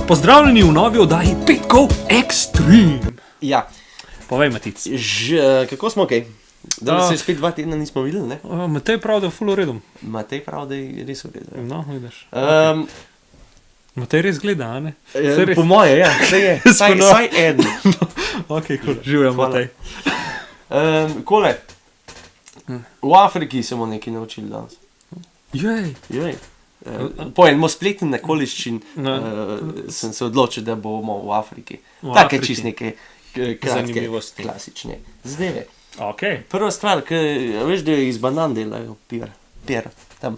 Pozdravljeni v novi oddaji Petkov Extreme. Ja, Povej, Matic. kako smo kaj? Da se spet 2 tedna nismo videli, ne? Matej pravi, da je ful v redu. Matej pravi, da je res v redu. No, vidiš. Matej res gleda, a ne? Po moje, ja, se je. Saj eden. Ok, cool. Živim, Matej. Kole, v Afriki se bomo nekaj naučili danes. Jej. Po enem spletnem okoliščin sem se odločil, da bomo v Afriki. Take čist neke kratke, Zanimivosti. klasične zadeve. Ok. Prva stvar, veš, da iz banan delajo per tam.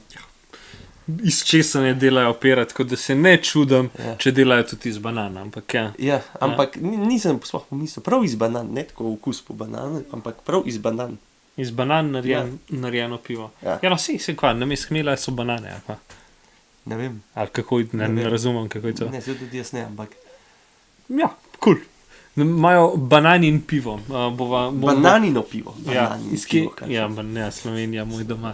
Iz česa ne delajo pera, tako da se ne čudim, Ja. če delajo tudi iz banana, ampak ja. Ja, ampak nisem sploh pomislil, prav iz banan, ne tako okus po banane, ampak prav iz banan. Iz banan narejeno pivo. Ja. Ja, no, si kva, namesto hmelja so banane, a kva. Ne vem, Ali kako, ne vem. razumem, kako je to. ne, se tudi jaz ne, ampak Ja, cool. Imajo bananin pivo. bananino pivo. Ja, Bananino pivo, kaj ja, še. ne, Slovenija, moj doma.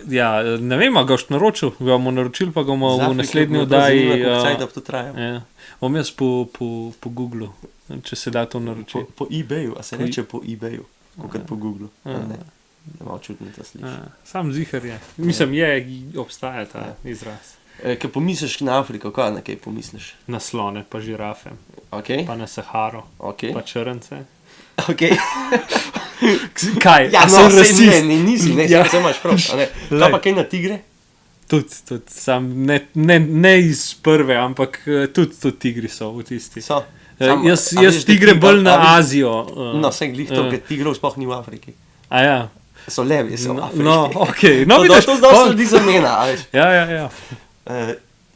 Ja, ne vem, a ga boš naročil, ga bomo naročili, pa ga bomo Z v Afrike naslednji me to oddaji. zanima, koliko cajt, da to traja. Ja, bom jaz po Googlu, če se da to naročiti. Po eBayu, a se Po reče po eBayu, kot po Googlu. Ne, malo čudno to sliši. Sam zihar je. Mislim, obstaja ta izraz. Kaj pomisliš na Afriko, kaj na kaj pomisliš? Na slone, pa žirafe, Ok, pa na Saharo, ok, pa črnce. ok. Kaj? Ja, A no, sem sej rasist? nisi, Ja. se imaš prav. a ne. Kaj pa kaj na tigre? Tudi, sam ne iz prve, ampak tudi tigri so v tisti. So. Jaz tigre bolj na Azijo. No, sej glih to, ker tigrov sploh ni v Afriki. A ja. So levi, so v Afriki. No, ok. No, To vidiš, to zdaj sledi zamena, a veš. Ja.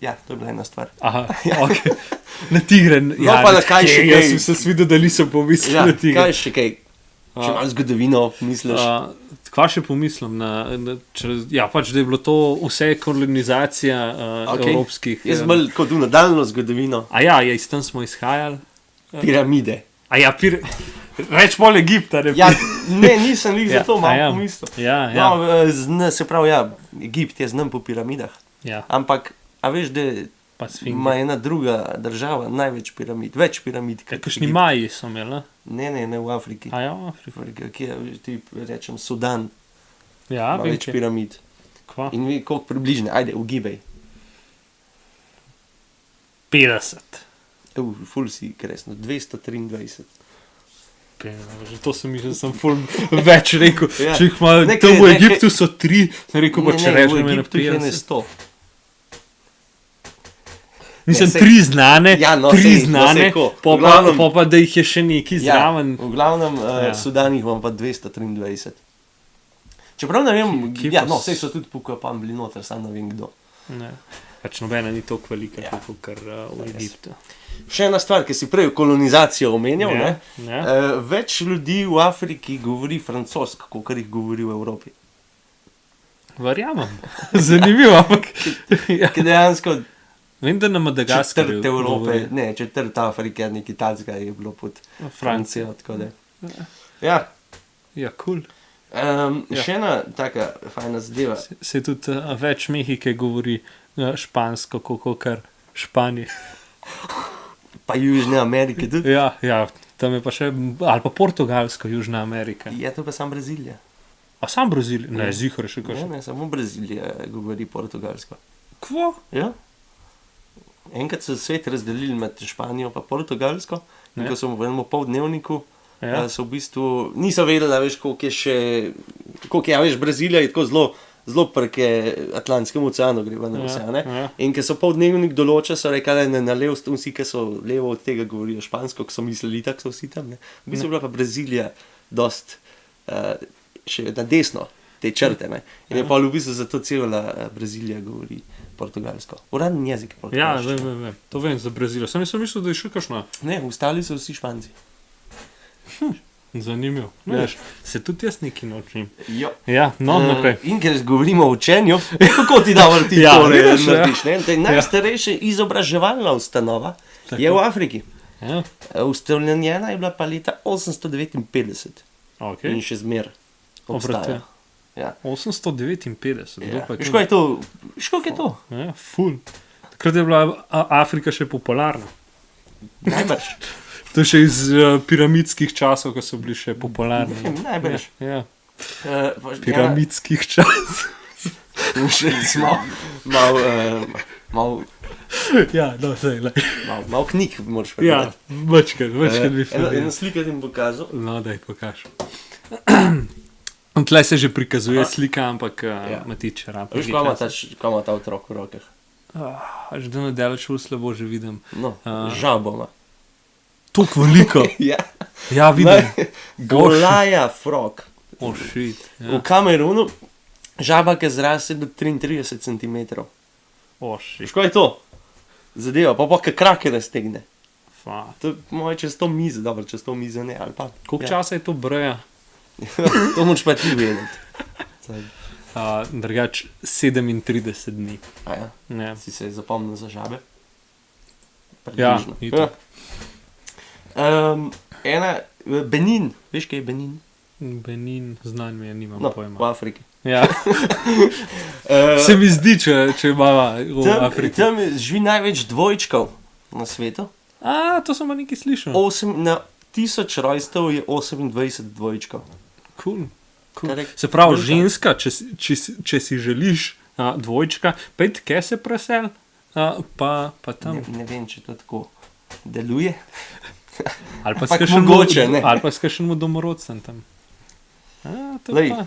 Ja, to je bila ena stvar. Aha, ok. Na tigre. Ja, pa na kaj še Jaz kaj? sem se videl, da nisem pomislil Ja, na tigre. kaj še kaj? Če malo zgodovino misliš. Kva še pomislim? Ja, pač, da je bilo to vse kolonizacija Ok. evropskih. Jaz bolj kot v nadaljno zgodovino. A ja, iz tam smo izhajali. Piramide. A ja, reč pol Egipta, ne Ja, ne, nisem jih Ja, zato a malo ja. pomislil. Ja. No, se pravi, ja, Egipt je znam po piramidah. Ja, Ampak, a veš, da pa sfinge. ima ena druga država največ piramid, več piramid. kot Kakšni Egipt. Maji so imeli, Ne, v Afriki. a ja, v Afriki. Afrika, kje je, ti rečem, Sudan, Ja, ima vem, več piramid. kva. In vi, koliko približne, ajde, ugibaj. 50. Ful si kresno, 223. Že to sem mislil, sem ful več rekel. Ja. Če jih ima, Nekaj- tam v nekaj- Egiptu so 3, sem rekel, pa če v rečem ena Egiptu jih je ne 50. 100. Nisem Ne, sej- 3 znane, Ja, no, 3 sej, no, znane, sej ko. po V glavnem- pa da jih je še neki zraven. Ja, v glavnem, Ja. Sudan jih ima pa 223. Čeprav ne vem, Kje ja, pa no, s- vse so tudi pokapan bili noter, sam ne vem kdo. Ne. Pač nobena ni toliko velika, Ja. kot v Egiptu. Še ena stvar, ki si prej kolonizacijo omenjal, Ja, ne? ja. Več ljudi v Afriki govori francosko, kot jih govori v Evropi. Verjamem. Zanimivo, ampak ja. Ker dejansko Vem, da na Madagaskarju četrt Evrope, govori ne, četrt Afrike, nekaj takega je bilo pod Francijo. Francijo. Tako da. Ja. Ja, kul. Še ena taka fajna zadeva. Se tudi več Mehike govori špansko, kot Španije. Pa Južne Amerike tudi. Ja, tam je pa še, ali pa Portugalsko, Južna Amerika. Je to pa sam Brazilija. A sam Brazilija? Ne, Ja. zihar še kaj. Ne, samo Brazilija govori portugalsko. Kvo? Ja. Enkrat so svet razdelili med Španijo in Portugalsko, in Ja. ko smo v enem poldnevniku, Ja. so v bistvu niso vedeli, da veš, koliko je še, koliko je, a veš, Brazilija je tako zelo preke Atlantskemu oceanu gre na vse, ne? Ja. In ker so poldnevnik določa, so rekli, da na levo, vsi, ki so levo od tega govorijo špansko, ki so mislili, tako so vsi tam, ne? V bistvu je bila pa Brazilija dost še na desno te črte, ne? In je pa v bistvu zato cela Brazilija govori portugalsko. Uradni jezik Ja, portugalščina. vem. To vem za Brazilijo. Sem mislil, da je še kakšna. Ne, ostali so vsi Španci. Zanimivo. Ja. Veš, se tudi jaz nekaj naučim. Jo. Ja, no, naprej. In ker govorimo o učenju, kako ti da vrti Ja, tole vidiš, ja. narediš, ne? Te najstarejša izobraževalna ustanova je v Afriki. Ja, Ustanovljena je bila pa leta 859 ok. in še zmer obstaja. Obrate. Ja. 859, kdo Ja. pa je Veš, to? kaj je to? Veš, koliko je to? Ja, ful. Takrat je bila Afrika še popularna. Najbrž. To je še iz piramidskih časov, ko so bili še popularni. Najbrž. Ja. Ja, Piramidskih časov. še malo Ja, no, zdaj, mal knjig moraš ja, prebrati. večkrat bi Eno sliko ti bom pokazal. No, daj, pokaž. Tle se že prikazuje slika, ampak Matič rab. Veš, kaj ima ta otrok v rokah? Až da nadaleč v slabo že vidim. No, žabo ima. Tok veliko. Ja. Ja, vidim. Golaja frog. Oh, shit. V Ja. Kamerunu žaba, ki zraste do 33 cm. Oh, shit. Veš, kaj je to? Zadeva, pa kaj krake raztegne. Fa. To je moje čez to mizo, dobro, čez to mizo ne, ali pa. Koliko časa je to breja? To moraš pa ti vedeti. Drugač 37 dni. A ja, Ja, si se zapomnil za žabe? ja, Približno. itak. Benin, veš kaj je Benin? Benin, znanj mi je, nimam No, v pojma. Afriki. Ja. Se mi zdi, če imamo v Afriki. Tam živi največ dvojčkov na svetu. To sem pa nekaj slišal. Na 1000 rojstev je 28 dvojčkov. Cool. Kar je Se pravi, velika. ženska, če si želiš dvojčka, pejte, kje se presel, pa tam. Ne vem, če to tako deluje. Ali pa Ampak mogoče, ne. ali pa s kakšnim domorodcem tam. To Lej, pa.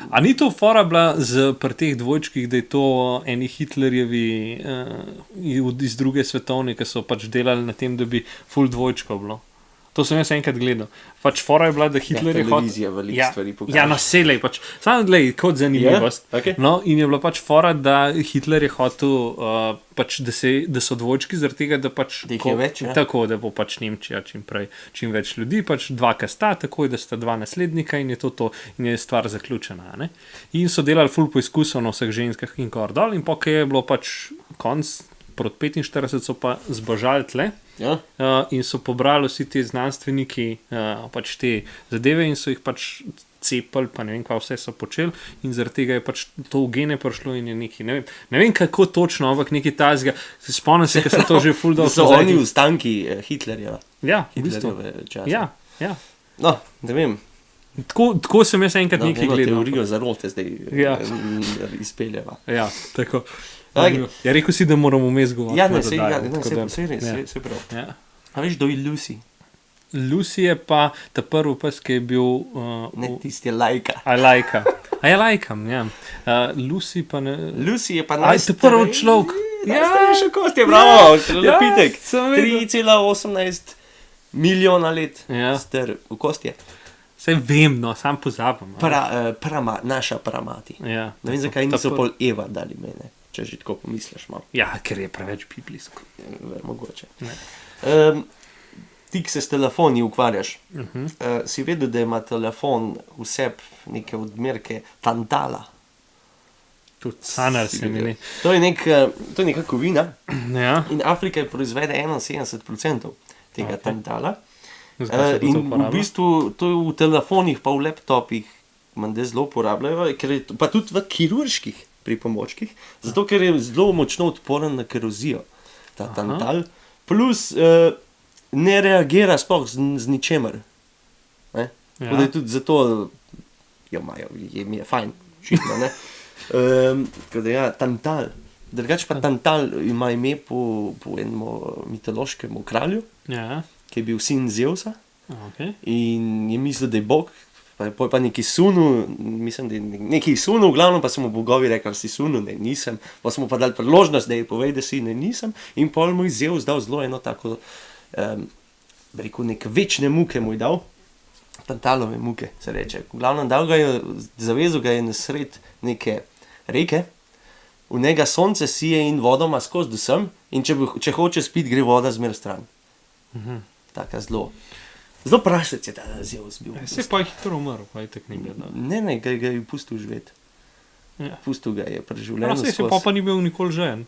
A ni to fora bila pri teh dvojčkih, da je to eni Hitlerjevi iz druge svetovne, ki so pač delali na tem, da bi full dvojčkov bilo? To sem jaz enkrat gledal. Pač fora je bila, da Hitler je hotel. televizija veliko stvari pokaže. Ja, naselej pač. Samo glej, kot zanimivost. Ja, okej. No, in je bila pač fora, da Hitler je hotel, pač, da so dvojčki, zaradi tega, da pač Da jih je več, ja. tako, da bo pač Nemčija čim več ljudi, pač dva, ki sta, tako da sta dva naslednika in je to in je stvar zaključena. Ne? In so delali full poizkusov na vseh ženskah in kar dol in pokaj je bilo pač konc, proti 45 so pa zbožali tle. Ja? In so pobrali vsi ti znanstveniki pač te zadeve in so jih pač cepili, pa ne vem, kaj vse so počeli, in zaradi tega je pač to v gene prišlo in je neki, ne vem kako točno, ampak nekaj tazga. Spomnim se, ker so to že full dolgo So oni ustanki Hitlerjeva. Ja, v bistvu. Hitlerjeve čase. Ja, ja. No, ne vem. Tako sem jaz enkrat No, nekaj eno gledal. teorijo zarote zdaj Ja. izpeljeva. Ja, tako. Okej. Ja, rekel si, da moramo vmes govoriti. Ja, na ne, sej, ja, dodajo, ne, tako da- sej res, ja. sej prav. Ja. A veš, kdo je Lucy? Lucy je pa ta prvi pes, ki je bil Ne, tisti je lajka. a lajka. A ja, lajkam, ja. Lucy pa ne... Lucy je pa Aj, te prvi človek. Najstarejši kost je, bravo, lepitek. sem vedel. 3,18 milijona let Ja. star v kosti je. Saj vem, no, sam pozabim. Naša pramati. Ja, Ne vem, zakaj ta niso prvi- pol Eva dali mene, če že tako pomisliš malo. Ja, ker je preveč biblijsko. Mogoče. Ne. Ti, ki se s telefoni ukvarjaš, Mhm. si vedel, da ima telefon vse neke odmerke tantala. Tudi sanar se mi ne. To je neka kovina Ja, in Afrika proizvede 71% tega Ok. tantala. zakaj se pa to In v uporablja? bistvu to v telefonih pa v laptopih menda zelo uporabljajo, ker je, pa tudi v kirurških pripomočkih, zato ker je zelo močno odporen na kerozijo, ta Aha. tantal, plus ne reagira sploh z ničemer. Ne? Tako da je tudi zato, jo imajo, jim je fajn, očitno, ne. Tako da ja, tantal. Drugače pa tantal ima ime po enem mitološkem kralju, Ja, ki je bil sin Zeusa ok. in je mislil, da je Bog, pa je pol pa neki sunu, mislim, da je neki sunu, v glavnem pa so mu bogovi rekli, si sunu, ne, nisem, pa smo pa dali priložnost, da je povej, da si, ne, nisem, in pol mu je Zeus dal zelo eno tako, bi rekel, neke večne muke mu je dal, tantalove muke, se reče. V glavnem dal ga je, zavezal ga je na sred neke reke, v njega sonce sije in vodoma skozi vsem, in če hoče spiti, gre voda zmer stran. Taka zelo prasec je ta Zeus bil. Se pa je hitro umrl, pa je tak ni bil. Ne, ga je pustil živeti. Ja. Pustil ga je pri No, življenju. se pa ni bil nikoli žen.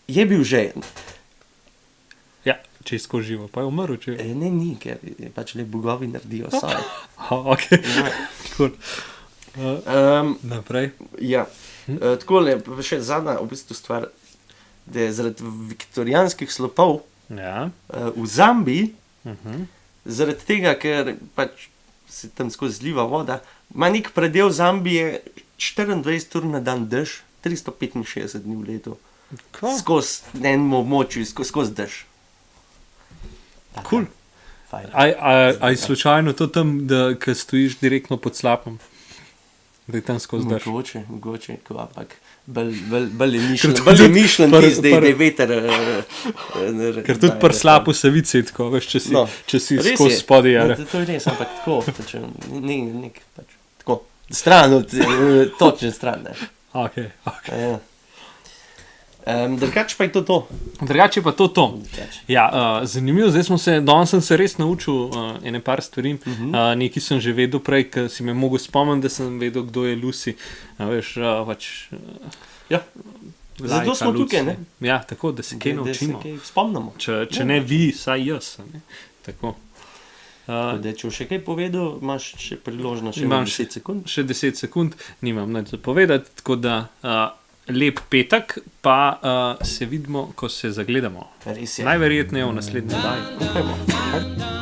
Je bil že. Ja, če je skozi živo, pa je umrl, če je. Ne, ni, ker je pač le bogovi naredijo sami. Ok, Ja. cool. Um, Naprej. ja. Tako le, še zadnja v bistvu stvar. da je zaradi viktorijanskih slopov Ja. v Zambiji, Mhm. zaradi tega, ker pač se tam skozi zliva voda, ima nek predel Zambije 24 ur na dan dež, 365 dni v letu. Ko? Skozi enem območju, skozi dež. Cool. Fajn. A je slučajno to tam, da ko stojiš direktno pod slapom? Da je tam skozi drž. Mogoče, ko, ampak bolj je mišljen, Ker bolj je tudi mišljen pr- tisti, da pr- je veter. Ker tudi pri slapu se vidi tako, veš, če si Res skozi je. spodaj. No, Ja. to je res, ampak tako, pač, nek, pač, tako, stran od, točne stran, ne. Okay, okay. Ja. Drugače pa je to. Drugače pa to. Drugače. Ja, zanimivo, danes sem se res naučil ene par stvari. Nekaj sem že vedel prej, ker si me mogel spomniti, da sem vedel, kdo je Lucy. Veš, pač, Ja. Zato lajka smo Lucy. tukaj, ne? Ja, tako, da se kaj Da se naučimo. kaj spomnimo. Če ne vi, saj jaz. Ne? Tako. Tako da, če boš še kaj povedal, imaš še priložnost, še Imam 10 sekund. Še 10 sekund, nimam nič za povedati, tako da lep petek, pa se vidimo, ko se zagledamo. Res je. Najverjetneje v naslednji oddaji. Upajmo.